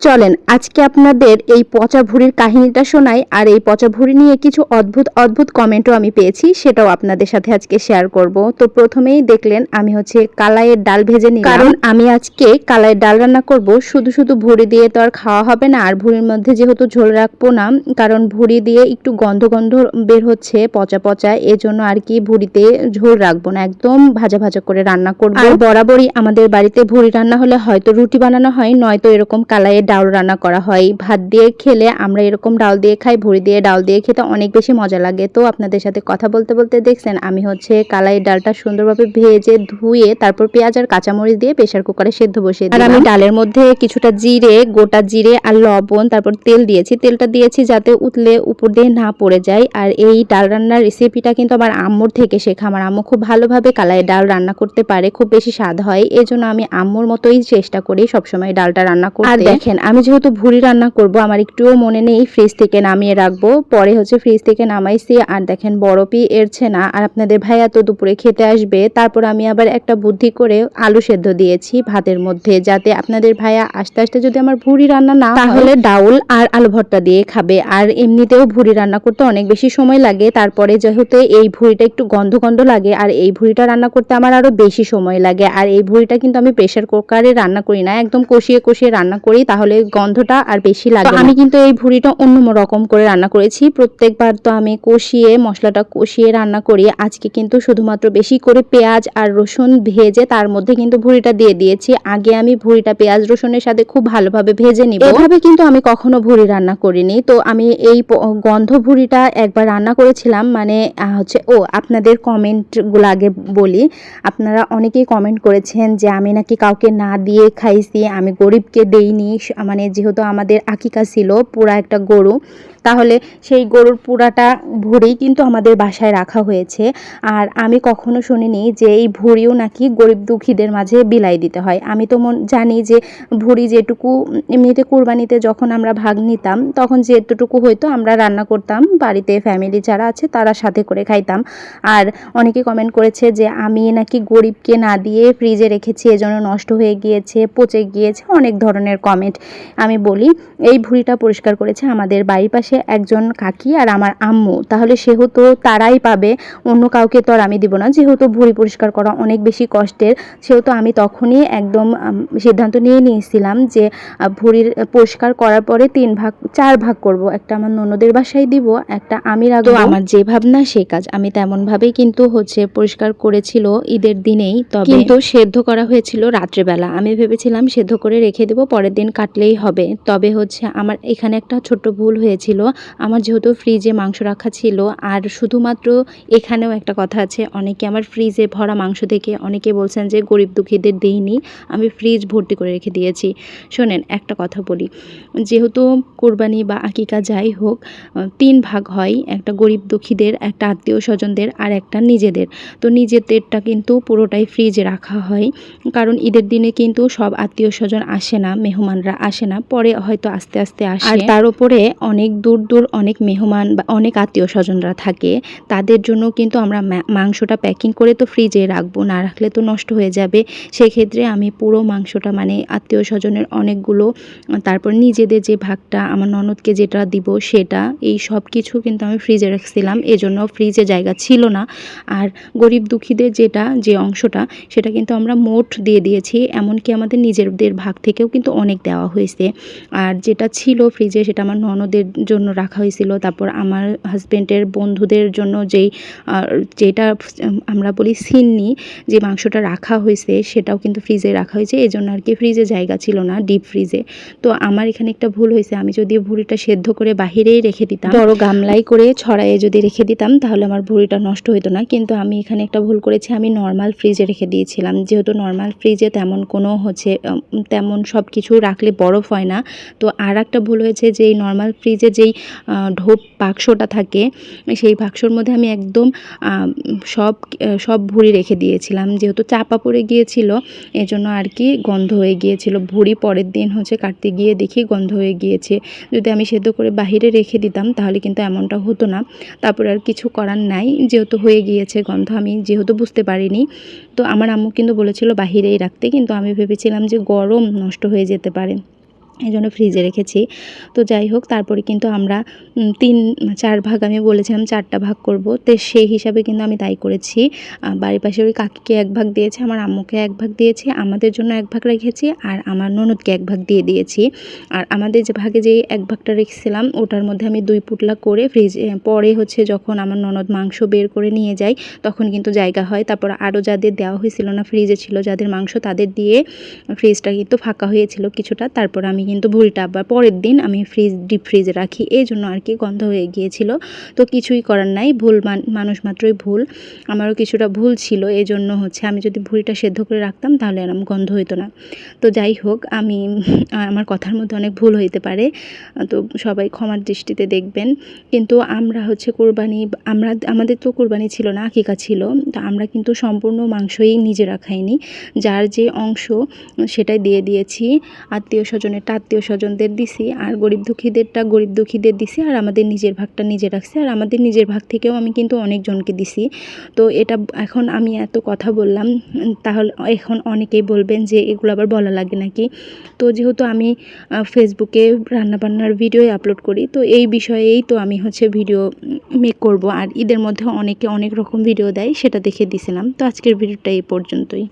চলেন আজকে আপনাদের এই পচা ভুঁড়ির কাহিনীটা শোনাই, আর এই পচা ভুঁড়ি নিয়ে কিছু অদ্ভুত অদ্ভুত কমেন্টও আমি পেয়েছি, সেটাও আপনাদের সাথে আজকে শেয়ার করব। তো প্রথমেই দেখলেন আমি কালাইয়ের ডাল ভেজে নিলাম, কারণ আমি আজকে কালাইয়ের ডাল রান্না করব। শুধু শুধু ভুঁড়ি দিয়ে তো আর খাওয়া হবে না, আর ভুঁড়ির মধ্যে যেহেতু ঝোল রাখবো না, কারণ ভুঁড়ি দিয়ে একটু গন্ধ গন্ধ বের হচ্ছে পচা পচা, এজন্য আর কি ভুঁড়িতে ঝোল রাখবো না, একদম ভাজা ভাজা করে রান্না করব। আর বরাবরই আমাদের বাড়িতে ভুঁড়ি রান্না হলে হয়তো রুটি বানানো হয়, নয়তো এরকম কালাইয়ের ডাল রান্না করা হয়। ভাত দিয়ে খেলে আমরা এরকম ডাল দিয়ে খাই, ভুঁড়ি দিয়ে ডাল দিয়ে খেতে অনেক বেশি মজা লাগে। তো আপনাদের সাথে কথা বলতে বলতে দেখছেন আমি কালাইয়ের ডালটা সুন্দরভাবে ভেজে ধুয়ে তারপর পেঁয়াজ আর কাঁচামরিচ দিয়ে প্রেসার কুকারে সেদ্ধ বসিয়ে দিলাম। আর আমি ডালের মধ্যে কিছুটা জিরে, গোটা জিরে আর লবণ, তারপর তেল দিয়েছি। তেলটা দিয়েছি যাতে উতলে উপর দিয়ে না পড়ে যায়। আর এই ডাল রান্নার রেসিপিটা কিন্তু আমার আম্মুর থেকে শেখা। আমার আম্মু খুব ভালোভাবে কালাইয়ের ডাল রান্না করতে পারে, খুব বেশি স্বাদ হয়। এজন্য আমি আম্মুর মতোই চেষ্টা করি সবসময় ডালটা রান্না করতে। আর দেখেন আমি যেহেতু ভুঁড়ি রান্না করব, আমার একটুও মনে নেই ফ্রিজ থেকে নামিয়ে রাখবো। পরে ফ্রিজ থেকে নামাইছি, আর দেখেন বরফই এরছে না। আর আপনাদের ভাইয়া তো দুপুরে খেতে আসবে, তারপর আমি আবার একটা বুদ্ধি করে আলু সেদ্ধ দিয়েছি ভাতের মধ্যে, যাতে আপনাদের ভাইয়া আস্তে আস্তে যদি আমার ভুঁড়ি রান্না না তাহলে ডাউল আর আলু ভর্তা দিয়ে খাবে। আর এমনিতেও ভুঁড়ি রান্না করতে অনেক বেশি সময় লাগে, তারপরে যেহেতু এই ভুঁড়িটা একটু গন্ধ গন্ধ লাগে, আর এই ভুঁড়িটা রান্না করতে আমার আরো বেশি সময় লাগে। আর এই ভুঁড়িটা কিন্তু আমি প্রেসার কুকারে রান্না করি না, একদম কষিয়ে কষিয়ে রান্না করি, তাহলে গন্ধটা আর বেশি লাগে। আমি কিন্তু এই ভুঁড়িটা অন্য রকম করে রান্না করেছি। প্রত্যেকবার তো আমি কষিয়ে মশলাটা কষিয়ে রান্না করি, আজকে কিন্তু শুধুমাত্র বেশি করে পেঁয়াজ আর রসুন ভেজে তার মধ্যে কিন্তু ভুঁড়িটা দিয়ে দিয়েছি। আগে আমি ভুঁড়িটা পেঁয়াজ রসুনের সাথে খুব ভালোভাবে ভেজে নিব, এভাবে কিন্তু আমি কখনো ভুঁড়ি রান্না করিনি। তো আমি এই গন্ধ ভুঁড়িটা একবার রান্না করেছিলাম, মানে আপনাদের কমেন্টগুলো আগে বলি। আপনারা অনেকেই কমেন্ট করেছেন যে আমি নাকি কাউকে না দিয়ে খাইছি, আমি গরিবকে দেইনি। মানে যেহেতু আমাদের আকিকা ছিল পুরা একটা গরু, তাহলে সেই গরুর পুরাটা ভুঁড়ি কিন্তু আমাদের বাসায় রাখা হয়েছে। আর আমি কখনো শুনিনি যে এই ভুঁড়িও নাকি গরিব দুঃখীদের মাঝে বিলাই দিতে হয়। আমি তো জানি যে ভুঁড়ি যেটুকু এমনিতে কুরবানিতে যখন আমরা ভাগ নিতাম, তখন যেটুকু হয়তো আমরা রান্না করতাম, বাড়িতে ফ্যামিলি যারা আছে তারা সাথে করে খাইতাম। আর অনেকে কমেন্ট করেছে যে আমি নাকি গরিবকে না দিয়ে ফ্রিজে রেখেছি, এজন্য নষ্ট হয়ে গিয়েছে, পচে গিয়েছে, অনেক ধরনের কমেন্ট। আমি বলি এই ভুঁড়িটা পরিষ্কার করেছে আমাদের বাড়ির পাশে একজন কাকি আর আমার আম্মু, তাহলে সেহেতু তারাই পাবে, অন্য কাউকে তো আর আমি দিব না। যেহেতু ভুঁড়ি পরিষ্কার করা অনেক বেশি কষ্টের, সেহেতু আমি তখনই একদম সিদ্ধান্ত নিয়েছিলাম যে ভুঁড়ির পরিষ্কার করার পরে 4 ভাগ করব, একটা আমার ননদের বাসায় দিব, একটা আমি রাখবো। আমার যে ভাবনা সেই কাজ, আমি তেমনভাবেই কিন্তু পরিষ্কার করেছিল ঈদের দিনেই, তবে কিন্তু সেদ্ধ করা হয়েছিল রাত্রেবেলা। আমি ভেবেছিলাম সেদ্ধ করে রেখে দেবো, পরের দিন কাটলেই হবে। তবে আমার এখানে একটা ছোট্ট ভুল হয়েছিল। আমার যেহেতু ফ্রিজে মাংস রাখা ছিল, আর শুধুমাত্র এখানেও একটা কথা আছে, অনেকে আমার ফ্রিজে ভরা মাংস দেখে অনেকে বলছেন যে গরিব দুঃখীদের দেইনি, আমি ফ্রিজ ভর্তি করে রেখে দিয়েছি। শোনেন একটা কথা বলি, যেহেতু কোরবানি বা আকিকা যাই হোক 3 ভাগ হয়, একটা গরিব দুঃখীদের, একটা আত্মীয় স্বজনদের, আর একটা নিজেদের। তো নিজেদেরটা কিন্তু পুরোটাই ফ্রিজে রাখা হয়, কারণ ঈদের দিনে কিন্তু সব আত্মীয় স্বজন আসে না, মেহমানরা আসে না, পরে হয়তো আস্তে আস্তে আসে। আর তার উপরে অনেক দূর দূর অনেক মেহমান বা অনেক আত্মীয় স্বজনরা থাকে, তাদের জন্য কিন্তু আমরা মাংসটা প্যাকিং করে তো ফ্রিজে রাখবো, না রাখলে তো নষ্ট হয়ে যাবে। সেক্ষেত্রে আমি পুরো মাংসটা, মানে আত্মীয় স্বজনের অনেকগুলো, তারপর নিজেদের যে ভাগটা, আমার ননদকে যেটা দিব সেটা, এই সব কিছু কিন্তু আমি ফ্রিজে রাখছিলাম, এজন্য ফ্রিজে জায়গা ছিল না। আর গরিব দুঃখীদের যে অংশটা, সেটা কিন্তু আমরা মোট দিয়ে দিয়েছি, এমনকি আমাদের নিজেদের ভাগ থেকেও কিন্তু অনেক দেওয়া হয়েছে। আর যেটা ছিল ফ্রিজে সেটা আমার ননদের জন্য রাখা হয়েছিল, তারপর আমার হাজব্যান্ডের বন্ধুদের জন্য যেটা আমরা বলি সিন্নি, যে মাংসটা রাখা হয়েছে সেটাও কিন্তু ফ্রিজে রাখা হয়েছে, এজন্য আর কি ফ্রিজে জায়গা ছিল না, ডিপ ফ্রিজে। তো আমার এখানে একটা ভুল হয়েছে, আমি যদি ভুঁড়িটা সেদ্ধ করে বাহিরেই রেখে দিতাম, বড় গামলাই করে ছড়াইয়ে যদি রেখে দিতাম, তাহলে আমার ভুঁড়িটা নষ্ট হতো না। কিন্তু আমি এখানে একটা ভুল করেছি, আমি নর্মাল ফ্রিজে রেখে দিয়েছিলাম। যেহেতু নর্মাল ফ্রিজে তেমন সব কিছু রাখলে বরফ হয় না। তো আর একটা ভুল হয়েছে যে এই নর্মাল ফ্রিজে যেই ঢোপ বাক্সটা থাকে, সেই বাক্সর মধ্যে আমি একদম সব ভুঁড়ি রেখে দিয়েছিলাম, যেহেতু চাপা পড়ে গিয়েছিল, এজন্য আর কি গন্ধ হয়ে গিয়েছিল ভুঁড়ি। পরের দিন কাটতে গিয়ে দেখি গন্ধ হয়ে গিয়েছে। যদি আমি সেদ্ধ করে বাহিরে রেখে দিতাম তাহলে কিন্তু এমনটা হতো না। তারপরে আর কিছু করার নাই, যেহেতু হয়ে গিয়েছে গন্ধ, আমি যেহেতু বুঝতে পারিনি। তো আমার আম্মু কিন্তু বলেছিল বাহিরেই রাখতে, কিন্তু আমি ভেবেছিলাম যে গরম নষ্ট হয়ে যেতে পারে, এই জন্য ফ্রিজে রেখেছি। তো যাই হোক, তারপরে কিন্তু আমরা 3-4 ভাগ, আমি বলেছিলাম 4টা ভাগ করব, তো সেই হিসাবে কিন্তু আমি তাই করেছি। বাড়ির পাশের ওই কাকিকে 1 ভাগ দিয়েছি, আমার আম্মুকে 1 ভাগ দিয়েছি, আমাদের জন্য 1 ভাগ রেখেছি, আর আমার ননদকে 1 ভাগ দিয়ে দিয়েছি। আর আমাদের যে ভাগে যে 1 ভাগটা রেখেছিলাম ওটার মধ্যে আমি 2 পুটলা করে ফ্রিজে, পরে হচ্ছে যখন আমার ননদ মাংস বের করে নিয়ে যায় তখন কিন্তু জায়গা হয়। তারপর আরও যাদের দেওয়া হয়েছিল না, ফ্রিজে ছিল যাদের মাংস, তাদের দিয়ে ফ্রিজটা কিন্তু ফাঁকা হয়েছিল কিছুটা। তারপর আমি কিন্তু ভুঁড়িটা আবার পরের দিন আমি ডিপ ফ্রিজে রাখি, এই জন্য আর কি গন্ধ হয়ে গিয়েছিল। তো কিছুই করার নাই, ভুল মানুষ মাত্রই ভুল, আমারও কিছুটা ভুল ছিল। এই জন্য হচ্ছে আমি যদি ভুঁড়িটা সেদ্ধ করে রাখতাম তাহলে এরকম গন্ধ হইতো না। তো যাই হোক, আমি আমার কথার মধ্যে অনেক ভুল হইতে পারে, তো সবাই ক্ষমার দৃষ্টিতে দেখবেন। কিন্তু আমরা হচ্ছে আমাদের তো কোরবানি ছিল না, আকিকা ছিল। তো আমরা কিন্তু সম্পূর্ণ মাংসই নিজেরা খাইনি, যার যে অংশ সেটাই দিয়ে দিয়েছি। আত্মীয় স্বজনদের দিছি, আর গরিব দুঃখীদের দিছি, আর আমাদের নিজের ভাগটা নিজে রাখছি। আর আমাদের নিজের ভাগ থেকেও আমি কিন্তু অনেকজনকে দিছি। তো এটা এখন আমি এত কথা বললাম, তাহলে এখন অনেকেই বলবেন যে এগুলো আবার বলা লাগে নাকি। তো যেহেতু আমি ফেসবুকে রান্নাবান্নার ভিডিও আপলোড করি, তো এই বিষয়েই তো আমি হচ্ছে ভিডিও মেক করব। আর ঈদের মধ্যে অনেকে অনেক রকম ভিডিও দেয়, সেটা দেখে দিছিলাম। তো আজকের ভিডিওটা এই পর্যন্তই।